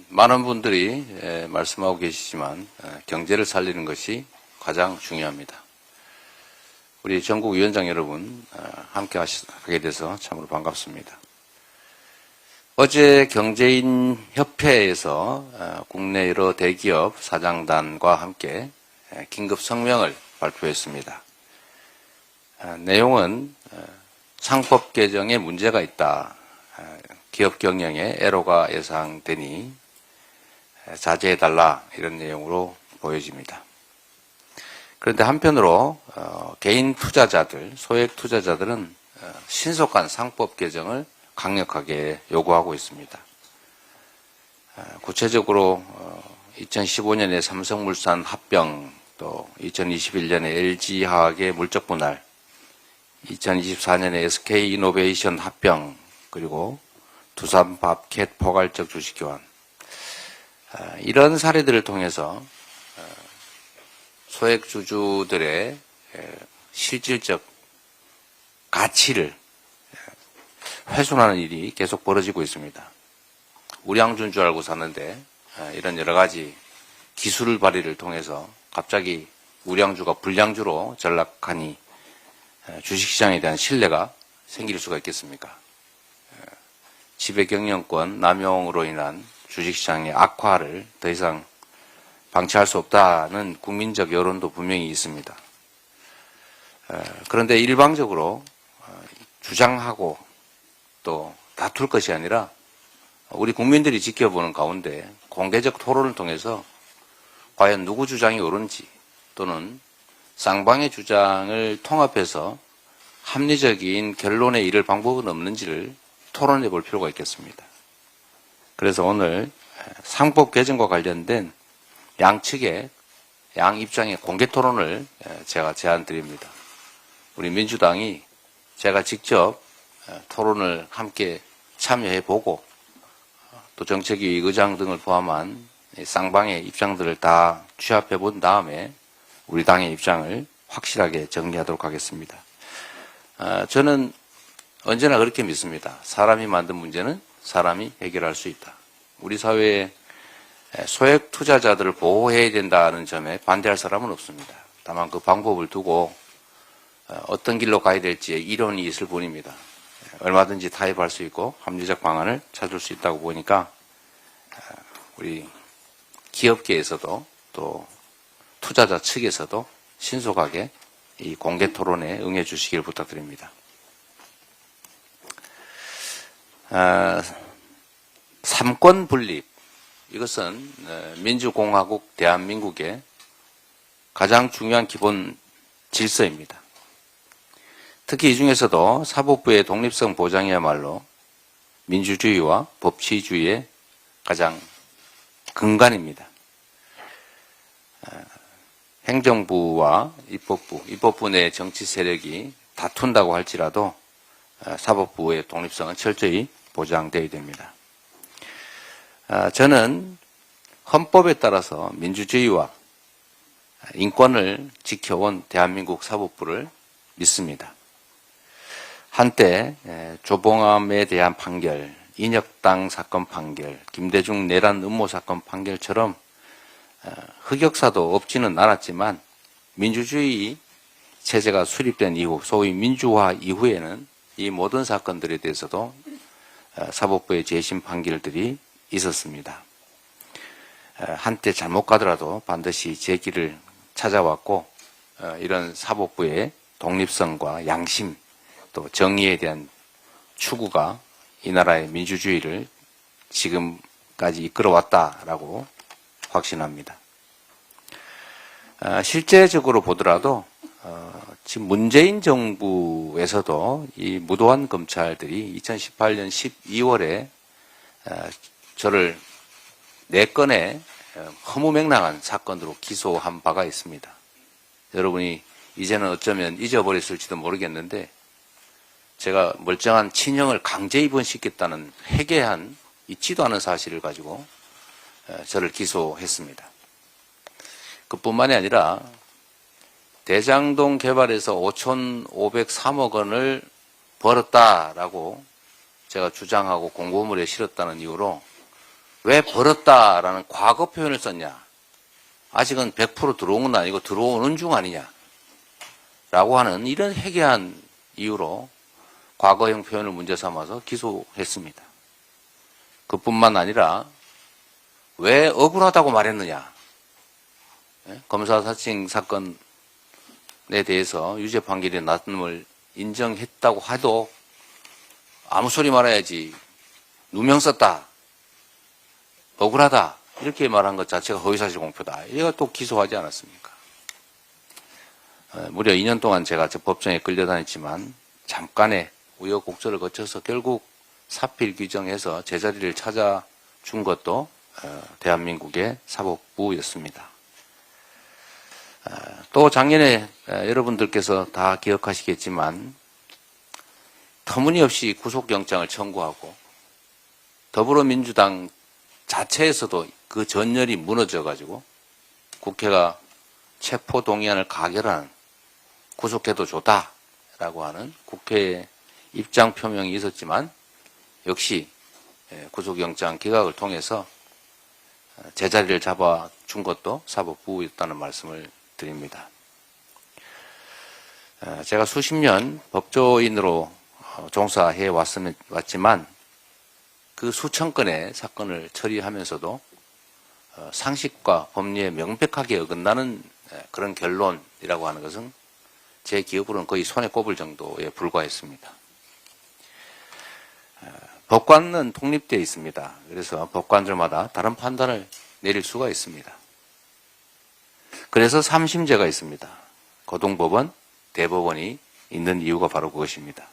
많은 분들이 말씀하고 계시지만 경제를 살리는 것이 가장 중요합니다. 우리 전국 위원장 여러분 함께 하게 돼서 참으로 반갑습니다. 어제 경제인 협회에서 국내 여러 대기업 사장단과 함께 긴급 성명을 발표했습니다. 내용은 상법 개정에 문제가 있다. 기업 경영에 애로가 예상되니 자제해달라 이런 내용으로 보여집니다. 그런데 한편으로 개인 투자자들, 소액 투자자들은 신속한 상법 개정을 강력하게 요구하고 있습니다. 구체적으로 2015년에 삼성물산 합병, 또 2021년에 LG화학의 물적 분할, 2024년에 SK이노베이션 합병, 그리고 두산밥캣 포괄적 주식 교환, 이런 사례들을 통해서 소액 주주들의 실질적 가치를 훼손하는 일이 계속 벌어지고 있습니다. 우량주인 줄 알고 샀는데 이런 여러 가지 기술 발휘를 통해서 갑자기 우량주가 불량주로 전락하니 주식시장에 대한 신뢰가 생길 수가 있겠습니까? 지배경영권 남용으로 인한 주식시장의 악화를 더 이상 방치할 수 없다는 국민적 여론도 분명히 있습니다. 그런데 일방적으로 주장하고 또 다툴 것이 아니라 우리 국민들이 지켜보는 가운데 공개적 토론을 통해서 과연 누구 주장이 옳은지 또는 쌍방의 주장을 통합해서 합리적인 결론에 이를 방법은 없는지를 토론해 볼 필요가 있겠습니다. 그래서 오늘 상법 개정과 관련된 양측의 양 입장의 공개 토론을 제가 제안드립니다. 우리 민주당이 제가 직접 토론을 함께 참여해 보고 또 정책위 의장 등을 포함한 쌍방의 입장들을 다 취합해 본 다음에 우리 당의 입장을 확실하게 정리하도록 하겠습니다. 저는 언제나 그렇게 믿습니다. 사람이 만든 문제는 사람이 해결할 수 있다. 우리 사회에 소액 투자자들을 보호해야 된다는 점에 반대할 사람은 없습니다. 다만 그 방법을 두고 어떤 길로 가야 될지에 이론이 있을 뿐입니다. 얼마든지 타협할 수 있고 합리적 방안을 찾을 수 있다고 보니까 우리 기업계에서도 또 투자자 측에서도 신속하게 이 공개 토론에 응해 주시길 부탁드립니다. 삼권 분립, 이것은 민주공화국 대한민국의 가장 중요한 기본 질서입니다. 특히 이 중에서도 사법부의 독립성 보장이야말로 민주주의와 법치주의의 가장 근간입니다. 행정부와 입법부 내 정치 세력이 다툰다고 할지라도 사법부의 독립성은 철저히 보장되어야 됩니다. 저는 헌법에 따라서 민주주의와 인권을 지켜온 대한민국 사법부를 믿습니다. 한때 조봉암에 대한 판결, 인혁당 사건 판결, 김대중 내란 음모 사건 판결처럼 흑역사도 없지는 않았지만 민주주의 체제가 수립된 이후, 소위 민주화 이후에는 이 모든 사건들에 대해서도 사법부의 재심 판결들이 있었습니다. 한때 잘못 가더라도 반드시 제 길을 찾아왔고 이런 사법부의 독립성과 양심 또 정의에 대한 추구가 이 나라의 민주주의를 지금까지 이끌어왔다라고 확신합니다. 실제적으로 보더라도 지금 문재인 정부에서도 이 무도한 검찰들이 2018년 12월에 저를 4건의 허무맹랑한 사건으로 기소한 바가 있습니다. 여러분이 이제는 어쩌면 잊어버렸을지도 모르겠는데 제가 멀쩡한 친형을 강제 입원시켰다는 회개한 있지도 않은 사실을 가지고 저를 기소했습니다. 그뿐만이 아니라 대장동 개발에서 5,503억 원을 벌었다라고 제가 주장하고 공고문에 실었다는 이유로 왜 벌었다라는 과거 표현을 썼냐? 아직은 100% 들어온 건 아니고 들어오는 중 아니냐? 라고 하는 이런 해괴한 이유로 과거형 표현을 문제 삼아서 기소했습니다. 그뿐만 아니라 왜 억울하다고 말했느냐? 검사 사칭 사건에 대해서 유죄 판결이 났음을 인정했다고 해도 아무 소리 말아야지. 누명 썼다. 억울하다. 이렇게 말한 것 자체가 허위사실 공표다. 이거 또 기소하지 않았습니까? 무려 2년 동안 제가 저 법정에 끌려다녔지만 잠깐의 우여곡절을 거쳐서 결국 사필 규정해서 제자리를 찾아준 것도 대한민국의 사법부였습니다. 또 작년에 여러분들께서 다 기억하시겠지만 터무니없이 구속영장을 청구하고 더불어민주당 자체에서도 그 전열이 무너져가지고 국회가 체포동의안을 가결하는 구속해도 좋다라고 하는 국회의 입장 표명이 있었지만 역시 구속영장 기각을 통해서 제자리를 잡아준 것도 사법부였다는 말씀을 드립니다. 제가 수십 년 법조인으로 종사해 왔지만 그 수천 건의 사건을 처리하면서도 상식과 법리에 명백하게 어긋나는 그런 결론이라고 하는 것은 제 기억으로는 거의 손에 꼽을 정도에 불과했습니다. 법관은 독립되어 있습니다. 그래서 법관들마다 다른 판단을 내릴 수가 있습니다. 그래서 3심제가 있습니다. 고등법원, 대법원이 있는 이유가 바로 그것입니다.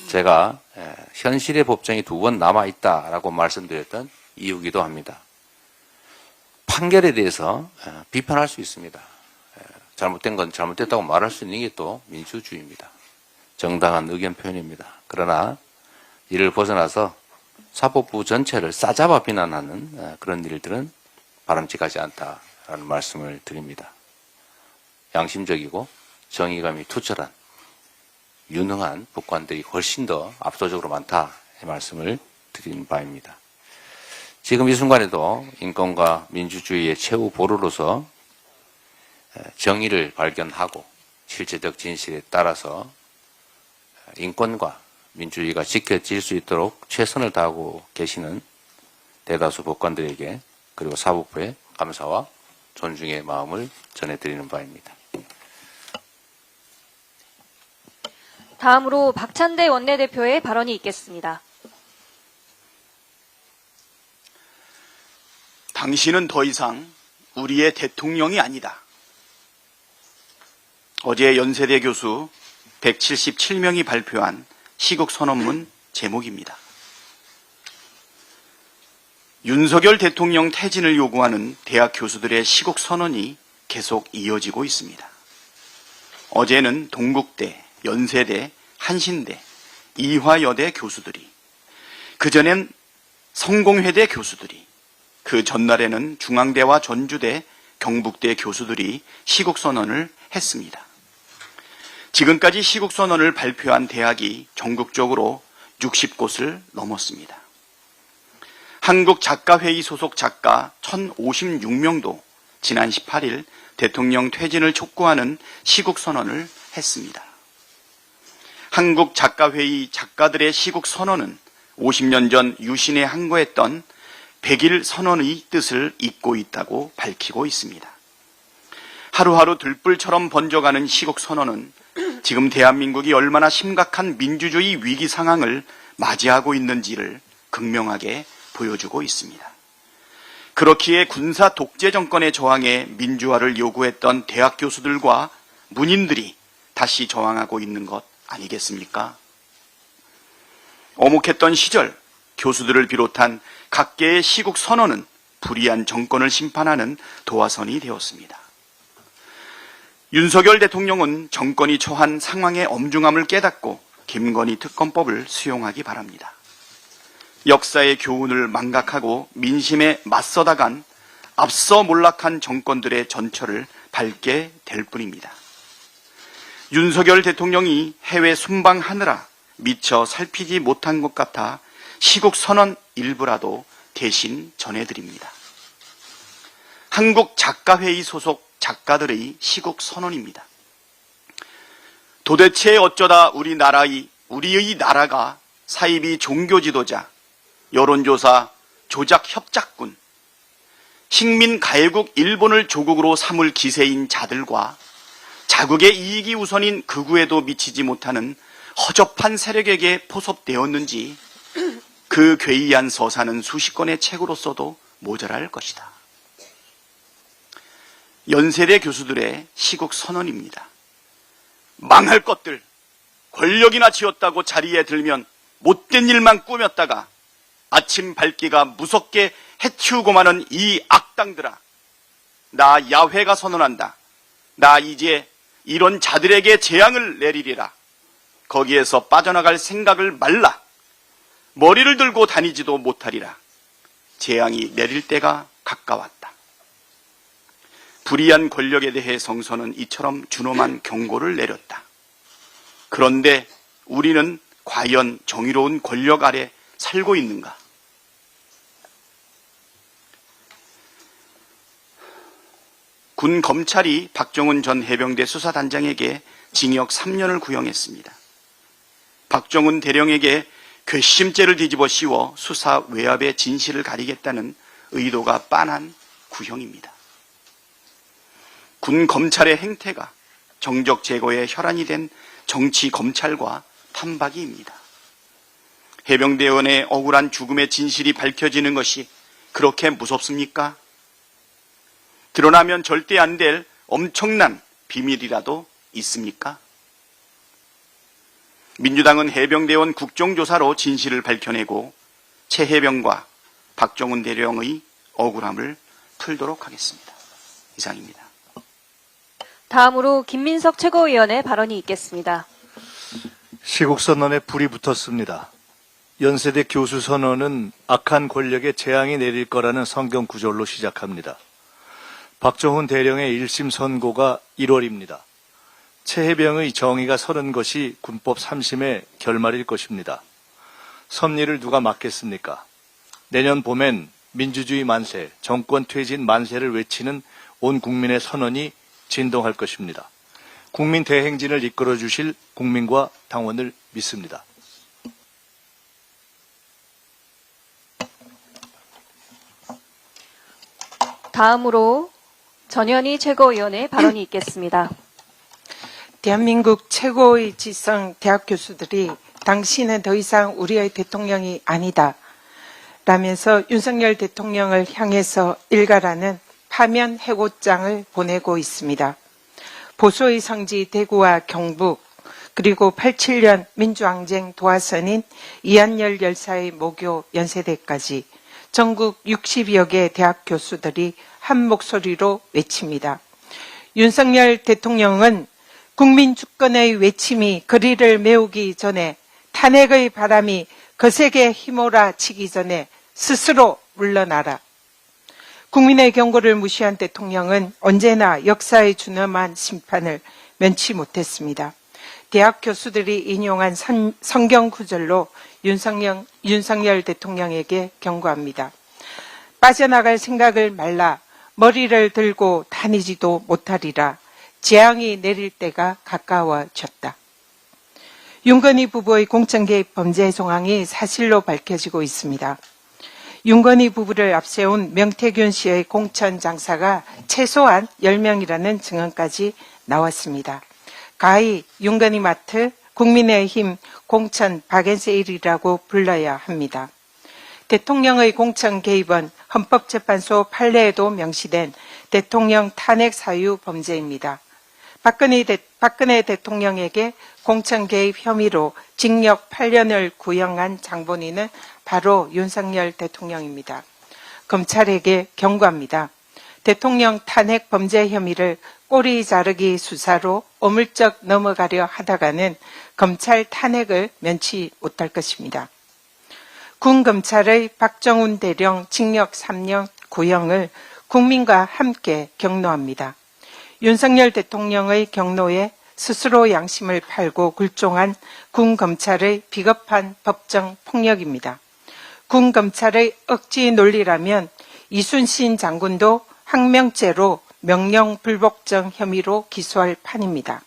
제가 현실의 법정이 2번 남아있다라고 말씀드렸던 이유기도 합니다. 판결에 대해서 비판할 수 있습니다. 잘못된 건 잘못됐다고 말할 수 있는 게 또 민주주의입니다. 정당한 의견 표현입니다. 그러나 이를 벗어나서 사법부 전체를 싸잡아 비난하는 그런 일들은 바람직하지 않다라는 말씀을 드립니다. 양심적이고 정의감이 투철한 유능한 법관들이 훨씬 더 압도적으로 많다 이 말씀을 드린 바입니다. 지금 이 순간에도 인권과 민주주의의 최후 보루로서 정의를 발견하고 실체적 진실에 따라서 인권과 민주주의가 지켜질 수 있도록 최선을 다하고 계시는 대다수 법관들에게 그리고 사법부에 감사와 존중의 마음을 전해드리는 바입니다. 다음으로 박찬대 원내대표의 발언이 있겠습니다. 당신은 더 이상 우리의 대통령이 아니다. 어제 연세대 교수 177명이 발표한 시국선언문 제목입니다. 윤석열 대통령 퇴진을 요구하는 대학 교수들의 시국선언이 계속 이어지고 있습니다. 어제는 동국대, 연세대, 한신대, 이화여대 교수들이, 그전엔 성공회대 교수들이, 그 전날에는 중앙대와 전주대, 경북대 교수들이 시국선언을 했습니다. 지금까지 시국선언을 발표한 대학이 전국적으로 60곳을 넘었습니다. 한국작가회의 소속 작가 1056명도 지난 18일 대통령 퇴진을 촉구하는 시국선언을 했습니다. 한국작가회의 작가들의 시국선언은 50년 전 유신에 항거했던 100일 선언의 뜻을 잇고 있다고 밝히고 있습니다. 하루하루 들불처럼 번져가는 시국선언은 지금 대한민국이 얼마나 심각한 민주주의 위기 상황을 맞이하고 있는지를 극명하게 보여주고 있습니다. 그렇기에 군사 독재 정권의 저항에 민주화를 요구했던 대학 교수들과 문인들이 다시 저항하고 있는 것 아니겠습니까? 어묵했던 시절 교수들을 비롯한 각계의 시국 선언은 불의한 정권을 심판하는 도화선이 되었습니다. 윤석열 대통령은 정권이 처한 상황의 엄중함을 깨닫고 김건희 특검법을 수용하기 바랍니다. 역사의 교훈을 망각하고 민심에 맞서다간 앞서 몰락한 정권들의 전철을 밟게 될 뿐입니다. 윤석열 대통령이 해외 순방하느라 미처 살피지 못한 것 같아 시국선언 일부라도 대신 전해드립니다. 한국작가회의 소속 작가들의 시국 선언입니다. 도대체 어쩌다 우리의 나라가 사이비 종교 지도자, 여론조사 조작 협작군, 식민 가해국 일본을 조국으로 삼을 기세인 자들과 자국의 이익이 우선인 극우에도 미치지 못하는 허접한 세력에게 포섭되었는지 그 괴이한 서사는 수십 권의 책으로 써도 모자랄 것이다. 연세대 교수들의 시국 선언입니다. 망할 것들, 권력이나 쥐었다고 자리에 들면 못된 일만 꾸몄다가 아침 밝기가 무섭게 해치우고마는 이 악당들아, 나 야훼가 선언한다. 나 이제 이런 자들에게 재앙을 내리리라. 거기에서 빠져나갈 생각을 말라. 머리를 들고 다니지도 못하리라. 재앙이 내릴 때가 가까웠다. 불의한 권력에 대해 성서는 이처럼 준엄한 경고를 내렸다. 그런데 우리는 과연 정의로운 권력 아래 살고 있는가? 군 검찰이 박정훈 전 해병대 수사단장에게 징역 3년을 구형했습니다. 박정훈 대령에게 괘씸죄를 뒤집어 씌워 수사 외압의 진실을 가리겠다는 의도가 빤한 구형입니다. 군 검찰의 행태가 정적 제거의 혈안이 된 정치 검찰과 판박이입니다. 해병대원의 억울한 죽음의 진실이 밝혀지는 것이 그렇게 무섭습니까? 드러나면 절대 안 될 엄청난 비밀이라도 있습니까? 민주당은 해병대원 국정조사로 진실을 밝혀내고 최 해병과 박정훈 대령의 억울함을 풀도록 하겠습니다. 이상입니다. 다음으로 김민석 최고위원의 발언이 있겠습니다. 시국선언에 불이 붙었습니다. 연세대 교수 선언은 악한 권력에 재앙이 내릴 거라는 성경 구절로 시작합니다. 박정훈 대령의 1심 선고가 1월입니다. 최해병의 정의가 서른 것이 군법 3심의 결말일 것입니다. 섭리를 누가 막겠습니까? 내년 봄엔 민주주의 만세, 정권 퇴진 만세를 외치는 온 국민의 선언이 진동할 것입니다. 국민 대행진을 이끌어 주실 국민과 당원을 믿습니다. 다음으로 전현희 최고위원의 발언이 있겠습니다. 대한민국 최고의 지성 대학 교수들이 당신은 더 이상 우리의 대통령이 아니다 라면서 윤석열 대통령을 향해서 일가라는 파면 해고장을 보내고 있습니다. 보수의 성지 대구와 경북 그리고 87년 민주항쟁 도화선인 이한열 열사의 모교 연세대까지 전국 60여 개 대학 교수들이 한 목소리로 외칩니다. 윤석열 대통령은 국민 주권의 외침이 거리를 메우기 전에 탄핵의 바람이 거세게 휘몰아치기 전에 스스로 물러나라. 국민의 경고를 무시한 대통령은 언제나 역사의 준엄한 심판을 면치 못했습니다. 대학 교수들이 인용한 성경 구절로 윤석열 대통령에게 경고합니다. 빠져나갈 생각을 말라. 머리를 들고 다니지도 못하리라. 재앙이 내릴 때가 가까워졌다. 윤건희 부부의 공천개입 범죄 정황이 사실로 밝혀지고 있습니다. 윤건희 부부를 앞세운 명태균 씨의 공천 장사가 최소한 10명이라는 증언까지 나왔습니다. 가히 윤건희 마트, 국민의힘 공천 박앤세일이라고 불러야 합니다. 대통령의 공천 개입은 헌법재판소 판례에도 명시된 대통령 탄핵 사유 범죄입니다. 박근혜 대통령에게 공천 개입 혐의로 징역 8년을 구형한 장본인은 바로 윤석열 대통령입니다. 검찰에게 경고합니다. 대통령 탄핵 범죄 혐의를 꼬리 자르기 수사로 오물쩍 넘어가려 하다가는 검찰 탄핵을 면치 못할 것입니다. 군 검찰의 박정훈 대령 징역 3년 구형을 국민과 함께 격노합니다. 윤석열 대통령의 경로에 스스로 양심을 팔고 굴종한 군 검찰의 비겁한 법정 폭력입니다. 군 검찰의 억지 논리라면 이순신 장군도 항명죄로 명령 불복종 혐의로 기소할 판입니다.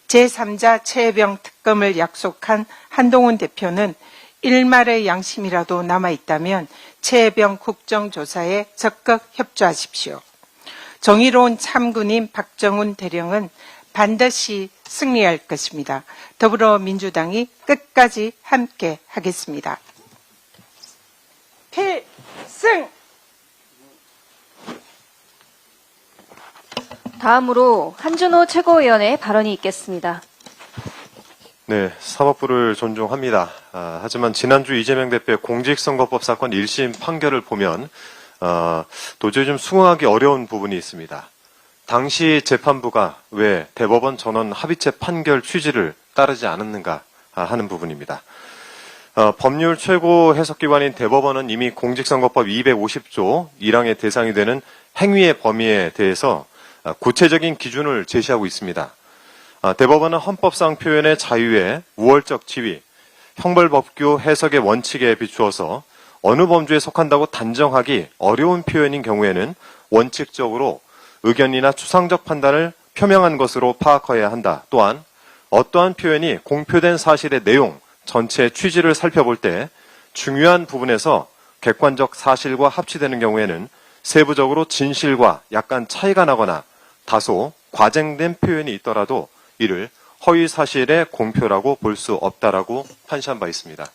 제3자 최혜병 특검을 약속한 한동훈 대표는 일말의 양심이라도 남아있다면 최혜병 국정조사에 적극 협조하십시오. 정의로운 참군인 박정훈 대령은 반드시 승리할 것입니다. 더불어민주당이 끝까지 함께 하겠습니다. 필승! 다음으로 한준호 최고위원의 발언이 있겠습니다. 네, 사법부를 존중합니다. 하지만 지난주 이재명 대표의 공직선거법 사건 1심 판결을 보면 도저히 좀 수긍하기 어려운 부분이 있습니다. 당시 재판부가 왜 대법원 전원 합의체 판결 취지를 따르지 않았는가 하는 부분입니다. 법률 최고 해석기관인 대법원은 이미 공직선거법 250조 1항의 대상이 되는 행위의 범위에 대해서 구체적인 기준을 제시하고 있습니다. 대법원은 헌법상 표현의 자유의 우월적 지위, 형벌법규 해석의 원칙에 비추어서 어느 범주에 속한다고 단정하기 어려운 표현인 경우에는 원칙적으로 의견이나 추상적 판단을 표명한 것으로 파악해야 한다. 또한 어떠한 표현이 공표된 사실의 내용, 전체의 취지를 살펴볼 때 중요한 부분에서 객관적 사실과 합치되는 경우에는 세부적으로 진실과 약간 차이가 나거나 다소 과장된 표현이 있더라도 이를 허위 사실의 공표라고 볼 수 없다라고 판시한 바 있습니다.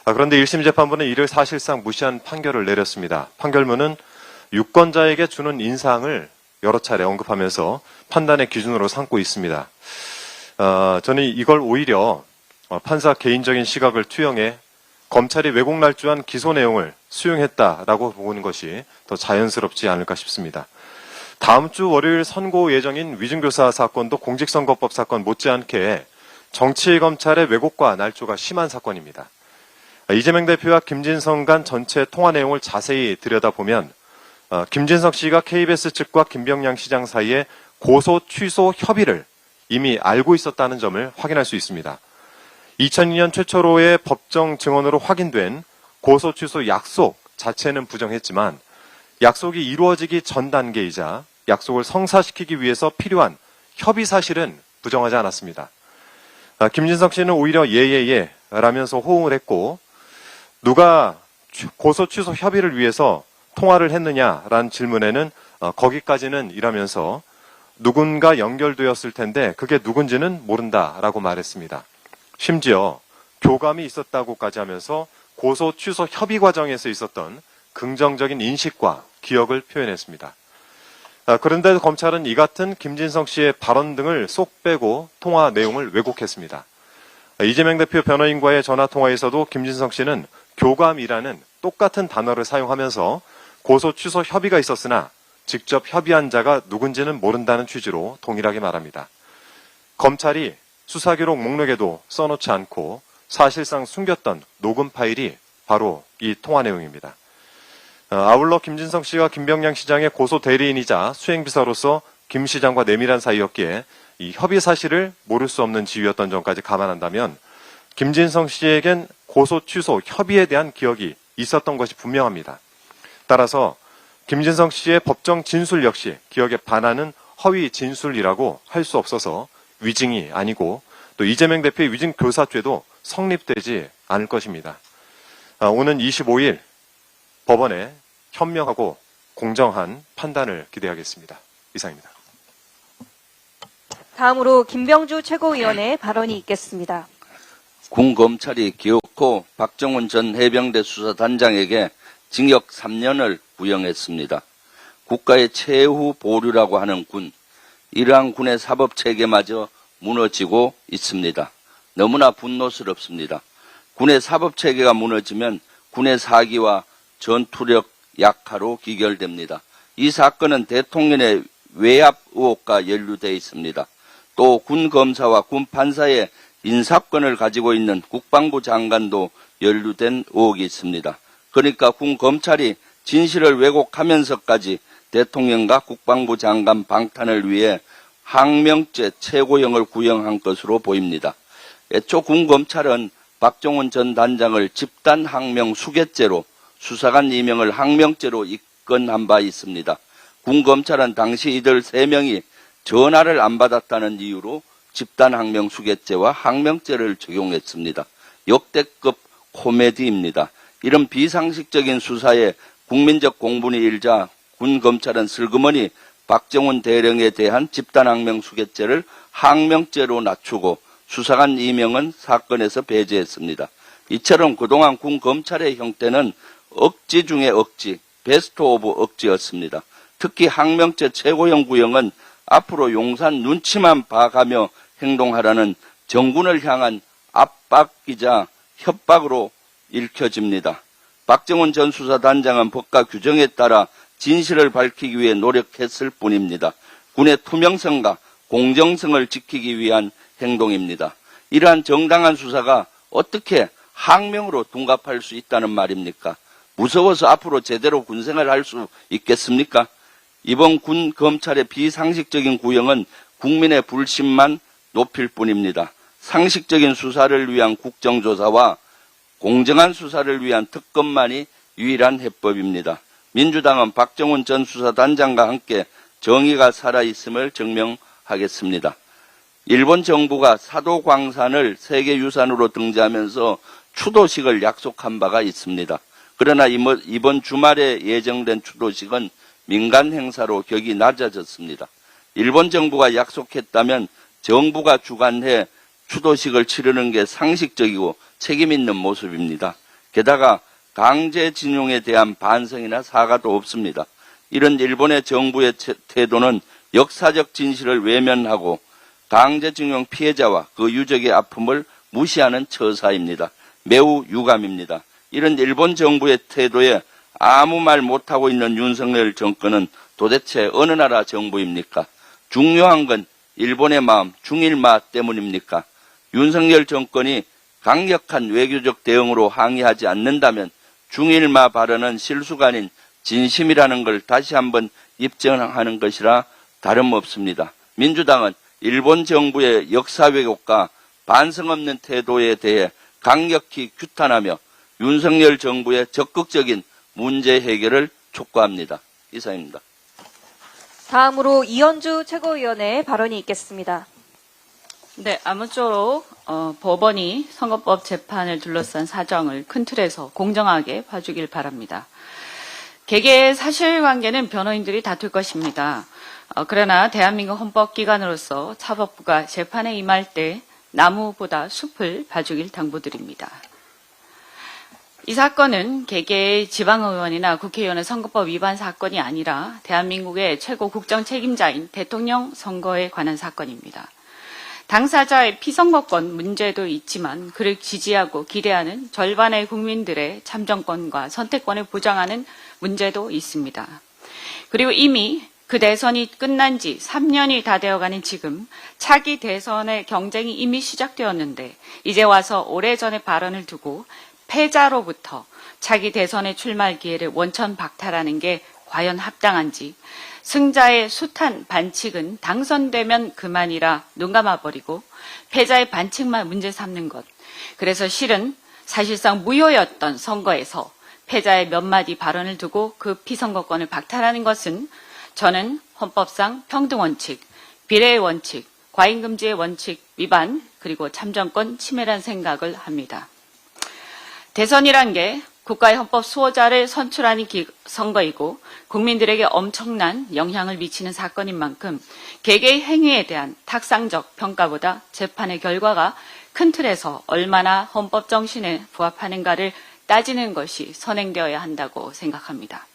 그런데 1심 재판부는 이를 사실상 무시한 판결을 내렸습니다. 판결문은 유권자에게 주는 인상을 여러 차례 언급하면서 판단의 기준으로 삼고 있습니다. 저는 이걸 오히려 판사 개인적인 시각을 투영해 검찰이 왜곡 날조한 기소 내용을 수용했다라고 보는 것이 더 자연스럽지 않을까 싶습니다. 다음 주 월요일 선고 예정인 위증교사 사건도 공직선거법 사건 못지않게 정치검찰의 왜곡과 날조가 심한 사건입니다. 이재명 대표와 김진성 간 전체 통화 내용을 자세히 들여다보면 김진석 씨가 KBS 측과 김병량 시장 사이에 고소 취소 협의를 이미 알고 있었다는 점을 확인할 수 있습니다. 2002년 최초로의 법정 증언으로 확인된 고소 취소 약속 자체는 부정했지만 약속이 이루어지기 전 단계이자 약속을 성사시키기 위해서 필요한 협의 사실은 부정하지 않았습니다. 김진석 씨는 오히려 예예예 라면서 호응을 했고 누가 고소 취소 협의를 위해서 통화를 했느냐라는 질문에는 거기까지는 이라면서 누군가 연결되었을 텐데 그게 누군지는 모른다라고 말했습니다. 심지어 교감이 있었다고까지 하면서 고소 취소 협의 과정에서 있었던 긍정적인 인식과 기억을 표현했습니다. 그런데 검찰은 이 같은 김진성 씨의 발언 등을 쏙 빼고 통화 내용을 왜곡했습니다. 이재명 대표 변호인과의 전화통화에서도 김진성 씨는 교감이라는 똑같은 단어를 사용하면서 고소 취소 협의가 있었으나 직접 협의한 자가 누군지는 모른다는 취지로 동일하게 말합니다. 검찰이 수사기록 목록에도 써놓지 않고 사실상 숨겼던 녹음 파일이 바로 이 통화 내용입니다. 아울러 김진성 씨가 김병량 시장의 고소 대리인이자 수행비서로서 김 시장과 내밀한 사이였기에 이 협의 사실을 모를 수 없는 지위였던 점까지 감안한다면 김진성 씨에겐 고소 취소 협의에 대한 기억이 있었던 것이 분명합니다. 따라서 김진성 씨의 법정 진술 역시 기억에 반하는 허위 진술이라고 할 수 없어서 위증이 아니고 또 이재명 대표의 위증 교사죄도 성립되지 않을 것입니다. 오는 25일 법원에 현명하고 공정한 판단을 기대하겠습니다. 이상입니다. 다음으로 김병주 최고위원의 발언이 있겠습니다. 군 검찰이 기어코 박정훈 전 해병대 수사단장에게 징역 3년을 구형했습니다. 국가의 최후 보류라고 하는 군, 이러한 군의 사법체계마저 무너지고 있습니다. 너무나 분노스럽습니다. 군의 사법체계가 무너지면 군의 사기와 전투력 약화로 기결됩니다. 이 사건은 대통령의 외압 의혹과 연루되어 있습니다. 또 군 검사와 군 판사의 인사권을 가지고 있는 국방부 장관도 연루된 의혹이 있습니다. 그러니까 군 검찰이 진실을 왜곡하면서까지 대통령과 국방부 장관 방탄을 위해 항명죄 최고형을 구형한 것으로 보입니다. 애초 군 검찰은 박정훈 전 단장을 집단 항명 수괴죄로 수사관 임명을 항명죄로 입건한 바 있습니다. 군 검찰은 당시 이들 3명이 전화를 안 받았다는 이유로 집단 항명 수괴죄와 항명죄를 적용했습니다. 역대급 코미디입니다. 이런 비상식적인 수사에 국민적 공분이 일자 군 검찰은 슬그머니 박정훈 대령에 대한 집단 항명 수괴죄를 항명죄로 낮추고 수사관 임명은 사건에서 배제했습니다. 이처럼 그동안 군 검찰의 형태는 억지 중의 억지, 베스트 오브 억지였습니다. 특히 항명죄 최고형 구형은 앞으로 용산 눈치만 봐가며 행동하라는 정군을 향한 압박이자 협박으로 읽혀집니다. 박정훈 전 수사단장은 법과 규정에 따라 진실을 밝히기 위해 노력했을 뿐입니다. 군의 투명성과 공정성을 지키기 위한 행동입니다. 이러한 정당한 수사가 어떻게 항명으로 둔갑할 수 있다는 말입니까? 무서워서 앞으로 제대로 군생활을 할 수 있겠습니까? 이번 군 검찰의 비상식적인 구형은 국민의 불신만 높일 뿐입니다. 상식적인 수사를 위한 국정조사와 공정한 수사를 위한 특검만이 유일한 해법입니다. 민주당은 박정훈 전 수사단장과 함께 정의가 살아있음을 증명하겠습니다. 일본 정부가 사도광산을 세계유산으로 등재하면서 추도식을 약속한 바가 있습니다. 그러나 이번 주말에 예정된 추도식은 민간 행사로 격이 낮아졌습니다. 일본 정부가 약속했다면 정부가 주관해 추도식을 치르는 게 상식적이고 책임 있는 모습입니다. 게다가 강제징용에 대한 반성이나 사과도 없습니다. 이런 일본의 정부의 태도는 역사적 진실을 외면하고 강제징용 피해자와 그 유족의 아픔을 무시하는 처사입니다. 매우 유감입니다. 이런 일본 정부의 태도에 아무 말 못하고 있는 윤석열 정권은 도대체 어느 나라 정부입니까? 중요한 건 일본의 마음, 중일마 때문입니까? 윤석열 정권이 강력한 외교적 대응으로 항의하지 않는다면 중일마 발언은 실수가 아닌 진심이라는 걸 다시 한번 입증하는 것이라 다름없습니다. 민주당은 일본 정부의 역사 왜곡과 반성 없는 태도에 대해 강력히 규탄하며 윤석열 정부의 적극적인 문제 해결을 촉구합니다. 이상입니다. 다음으로 이현주 최고위원의 발언이 있겠습니다. 네, 아무쪼록 법원이 선거법 재판을 둘러싼 사정을 큰 틀에서 공정하게 봐주길 바랍니다. 개개의 사실관계는 변호인들이 다툴 것입니다. 그러나 대한민국 헌법기관으로서 사법부가 재판에 임할 때 나무보다 숲을 봐주길 당부드립니다. 이 사건은 개개의 지방의원이나 국회의원의 선거법 위반 사건이 아니라 대한민국의 최고 국정 책임자인 대통령 선거에 관한 사건입니다. 당사자의 피선거권 문제도 있지만 그를 지지하고 기대하는 절반의 국민들의 참정권과 선택권을 보장하는 문제도 있습니다. 그리고 이미 그 대선이 끝난 지 3년이 다 되어가는 지금 차기 대선의 경쟁이 이미 시작되었는데 이제 와서 오래전에 발언을 두고 패자로부터 차기 대선에 출마할 기회를 원천 박탈하는 게 과연 합당한지 승자의 숱한 반칙은 당선되면 그만이라 눈감아버리고 패자의 반칙만 문제 삼는 것. 그래서 실은 사실상 무효였던 선거에서 패자의 몇 마디 발언을 두고 그 피선거권을 박탈하는 것은 저는 헌법상 평등원칙, 비례의 원칙, 과잉금지의 원칙 위반 그리고 참정권 침해란 생각을 합니다. 대선이란 게 국가의 헌법 수호자를 선출하는 선거이고 국민들에게 엄청난 영향을 미치는 사건인 만큼 개개의 행위에 대한 탁상적 평가보다 재판의 결과가 큰 틀에서 얼마나 헌법 정신에 부합하는가를 따지는 것이 선행되어야 한다고 생각합니다.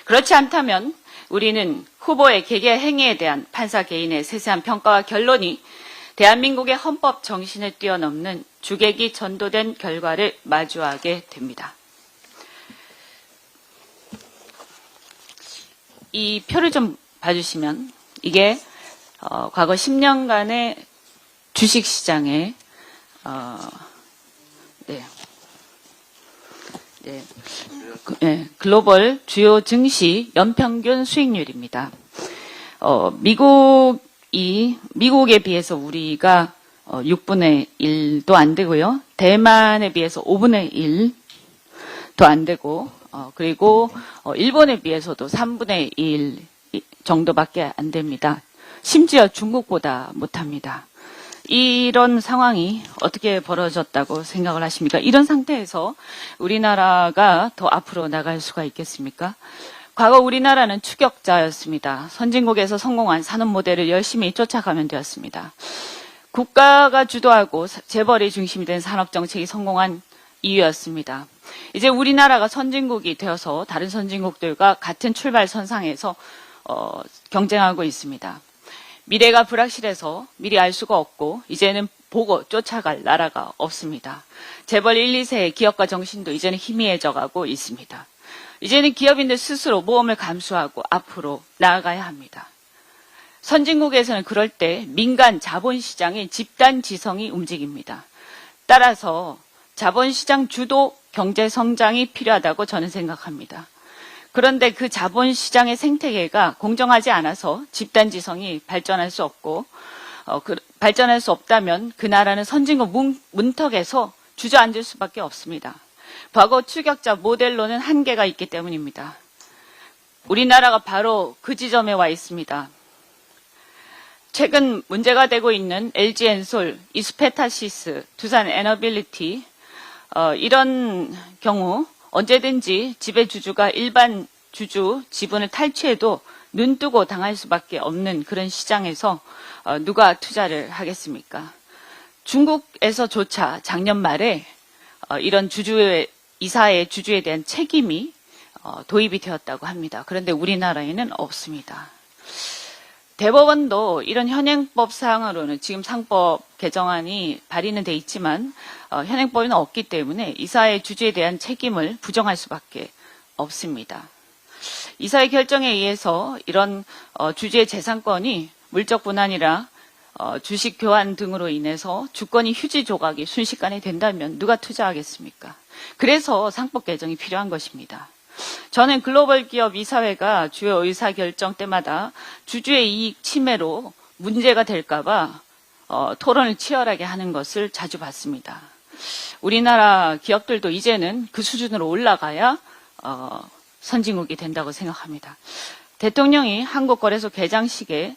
그렇지 않다면 우리는 후보의 개개 행위에 대한 판사 개인의 세세한 평가와 결론이 대한민국의 헌법 정신을 뛰어넘는 주객이 전도된 결과를 마주하게 됩니다. 이 표를 좀 봐주시면 이게 과거 10년간의 주식시장의 글로벌 주요 증시 연평균 수익률입니다. 미국에 비해서 우리가 6분의 1도 안 되고요. 대만에 비해서 5분의 1도 안 되고, 그리고 일본에 비해서도 3분의 1 정도밖에 안 됩니다. 심지어 중국보다 못합니다. 이런 상황이 어떻게 벌어졌다고 생각을 하십니까? 이런 상태에서 우리나라가 더 앞으로 나갈 수가 있겠습니까? 과거 우리나라는 추격자였습니다. 선진국에서 성공한 산업 모델을 열심히 쫓아가면 되었습니다. 국가가 주도하고 재벌이 중심이 된 산업 정책이 성공한 이유였습니다. 이제 우리나라가 선진국이 되어서 다른 선진국들과 같은 출발선상에서 경쟁하고 있습니다. 미래가 불확실해서 미리 알 수가 없고 이제는 보고 쫓아갈 나라가 없습니다. 재벌 1, 2세의 기업가 정신도 이제는 희미해져 가고 있습니다. 이제는 기업인들 스스로 모험을 감수하고 앞으로 나아가야 합니다. 선진국에서는 그럴 때 민간 자본시장의 집단지성이 움직입니다. 따라서 자본시장 주도 경제성장이 필요하다고 저는 생각합니다. 그런데 그 자본시장의 생태계가 공정하지 않아서 집단지성이 발전할 수 없고 발전할 수 없다면 그 나라는 선진국 문턱에서 주저앉을 수밖에 없습니다. 과거 추격자 모델로는 한계가 있기 때문입니다. 우리나라가 바로 그 지점에 와 있습니다. 최근 문제가 되고 있는 LG엔솔, 이스페타시스, 두산 에너빌리티 이런 경우 언제든지 지배주주가 일반 주주 지분을 탈취해도 눈뜨고 당할 수밖에 없는 그런 시장에서 누가 투자를 하겠습니까? 중국에서조차 작년 말에 이런 이사의 주주에 대한 책임이 도입이 되었다고 합니다. 그런데 우리나라에는 없습니다. 대법원도 이런 현행법상으로는 지금 상법 개정안이 발의는 돼 있지만 현행법에는 없기 때문에 이사의 주주에 대한 책임을 부정할 수밖에 없습니다. 이사의 결정에 의해서 이런 주주의 재산권이 물적뿐 아니라 주식 교환 등으로 인해서 주권이 휴지 조각이 순식간에 된다면 누가 투자하겠습니까? 그래서 상법 개정이 필요한 것입니다. 저는 글로벌 기업 이사회가 주요 의사 결정 때마다 주주의 이익 침해로 문제가 될까봐 토론을 치열하게 하는 것을 자주 봤습니다. 우리나라 기업들도 이제는 그 수준으로 올라가야 선진국이 된다고 생각합니다. 대통령이 한국거래소 개장식에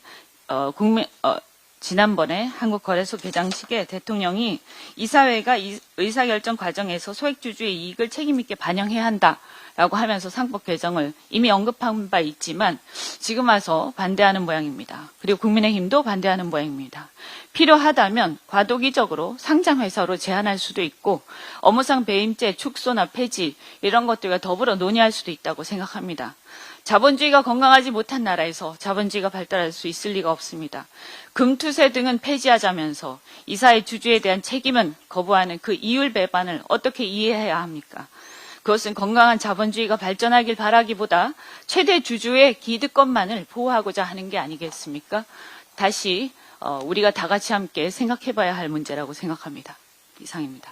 지난번에 한국거래소 개장식에 대통령이 이사회가 의사결정 과정에서 소액주주의 이익을 책임있게 반영해야 한다라고 하면서 상법 개정을 이미 언급한 바 있지만 지금 와서 반대하는 모양입니다. 그리고 국민의힘도 반대하는 모양입니다. 필요하다면 과도기적으로 상장회사로 제한할 수도 있고 업무상 배임죄 축소나 폐지 이런 것들과 더불어 논의할 수도 있다고 생각합니다. 자본주의가 건강하지 못한 나라에서 자본주의가 발달할 수 있을 리가 없습니다. 금투세 등은 폐지하자면서 이사의 주주에 대한 책임은 거부하는 그 이율 배반을 어떻게 이해해야 합니까? 그것은 건강한 자본주의가 발전하길 바라기보다 최대 주주의 기득권만을 보호하고자 하는 게 아니겠습니까? 다시 우리가 다 같이 함께 생각해봐야 할 문제라고 생각합니다. 이상입니다.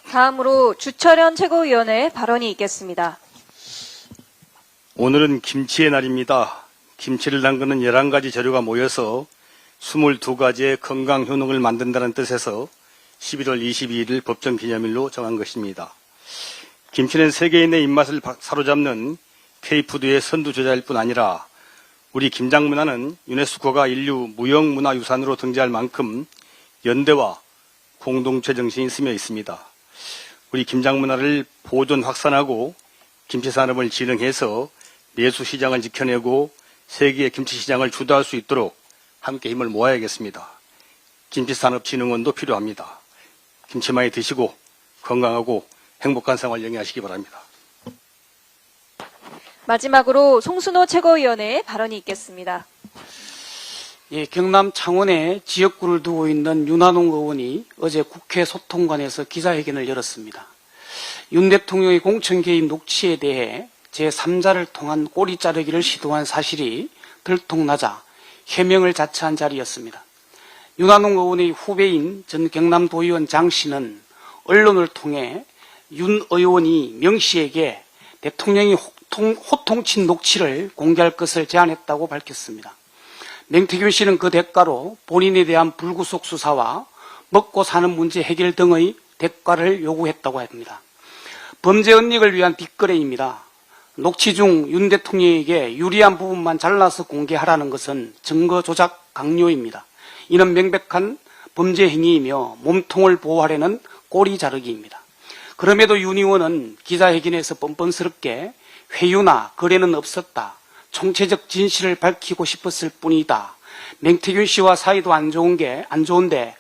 다음으로 주철현 최고위원의 발언이 있겠습니다. 오늘은 김치의 날입니다. 김치를 담그는 11가지 재료가 모여서 22가지의 건강 효능을 만든다는 뜻에서 11월 22일 법정 기념일로 정한 것입니다. 김치는 세계인의 입맛을 사로잡는 K푸드의 선두주자일 뿐 아니라 우리 김장 문화는 유네스코가 인류 무형문화유산으로 등재할 만큼 연대와 공동체 정신이 스며 있습니다. 우리 김장 문화를 보존 확산하고 김치 산업을 진흥해서 내수 시장을 지켜내고 세계의 김치 시장을 주도할 수 있도록 함께 힘을 모아야겠습니다. 김치산업진흥원도 필요합니다. 김치 많이 드시고 건강하고 행복한 생활 영위하시기 바랍니다. 마지막으로 송순호 최고위원의 발언이 있겠습니다. 예, 경남 창원에 지역구를 두고 있는 윤한홍 의원이 어제 국회 소통관에서 기자회견을 열었습니다. 윤 대통령의 공천 개입 녹취에 대해 제3자를 통한 꼬리 자르기를 시도한 사실이 들통나자 해명을 자처한 자리였습니다. 윤한홍 의원의 후배인 전 경남도의원 장 씨는 언론을 통해 윤 의원이 명 씨에게 대통령이 호통친 녹취를 공개할 것을 제안했다고 밝혔습니다. 맹태균 씨는 그 대가로 본인에 대한 불구속 수사와 먹고 사는 문제 해결 등의 대가를 요구했다고 합니다. 범죄 은닉을 위한 뒷거래입니다. 녹취 중 윤 대통령에게 유리한 부분만 잘라서 공개하라는 것은 증거 조작 강요입니다. 이는 명백한 범죄 행위이며 몸통을 보호하려는 꼬리 자르기입니다. 그럼에도 윤 의원은 기자회견에서 뻔뻔스럽게 회유나 거래는 없었다. 총체적 진실을 밝히고 싶었을 뿐이다. 맹태균 씨와 사이도 안 좋은데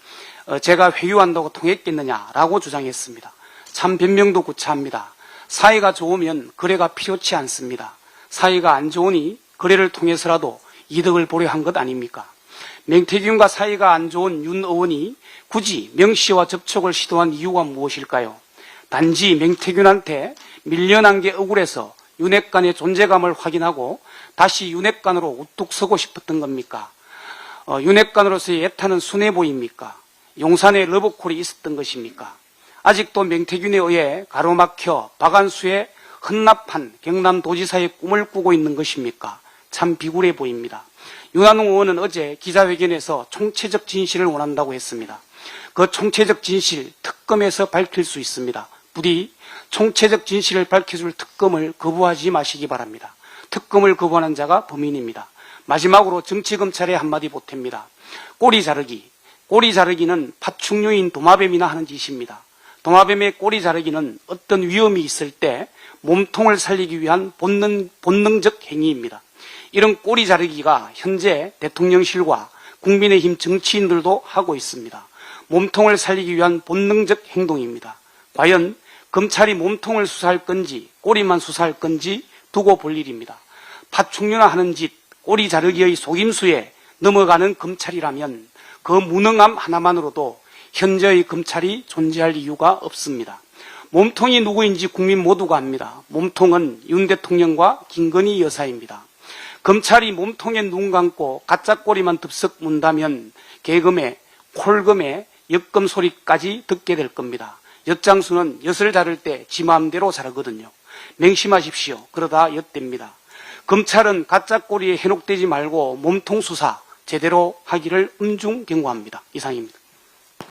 제가 회유한다고 통했겠느냐라고 주장했습니다. 참 변명도 구차합니다. 사이가 좋으면 거래가 필요치 않습니다. 사이가 안 좋으니 거래를 통해서라도 이득을 보려 한 것 아닙니까? 맹태균과 사이가 안 좋은 윤 의원이 굳이 명 씨와 접촉을 시도한 이유가 무엇일까요? 단지 맹태균한테 밀려난 게 억울해서 윤핵관의 존재감을 확인하고 다시 윤핵관으로 우뚝 서고 싶었던 겁니까? 윤핵관으로서의 애타는 순해 보입니까? 용산에 러브콜이 있었던 것입니까? 아직도 맹태균에 의해 가로막혀 박안수의 헌납한 경남도지사의 꿈을 꾸고 있는 것입니까? 참 비굴해 보입니다. 윤한홍 의원은 어제 기자회견에서 총체적 진실을 원한다고 했습니다. 그 총체적 진실 특검에서 밝힐 수 있습니다. 부디 총체적 진실을 밝혀줄 특검을 거부하지 마시기 바랍니다. 특검을 거부하는 자가 범인입니다. 마지막으로 정치검찰의 한마디 보탭니다. 꼬리 자르기. 꼬리 자르기는 파충류인 도마뱀이나 하는 짓입니다. 도마뱀의 꼬리 자르기는 어떤 위험이 있을 때 몸통을 살리기 위한 본능적 행위입니다. 이런 꼬리 자르기가 현재 대통령실과 국민의힘 정치인들도 하고 있습니다. 몸통을 살리기 위한 본능적 행동입니다. 과연 검찰이 몸통을 수사할 건지 꼬리만 수사할 건지 두고 볼 일입니다. 파충류나 하는 짓, 꼬리 자르기의 속임수에 넘어가는 검찰이라면 그 무능함 하나만으로도 현재의 검찰이 존재할 이유가 없습니다. 몸통이 누구인지 국민 모두가 압니다. 몸통은 윤 대통령과 김건희 여사입니다. 검찰이 몸통에 눈 감고 가짜꼬리만 덥석 문다면 개금에 콜금에 엿금 소리까지 듣게 될 겁니다. 엿장수는 엿을 자를 때 지 마음대로 자르거든요. 맹심하십시오. 그러다 엿됩니다. 검찰은 가짜꼬리에 현혹되지 말고 몸통 수사 제대로 하기를 엄중 경고합니다. 이상입니다.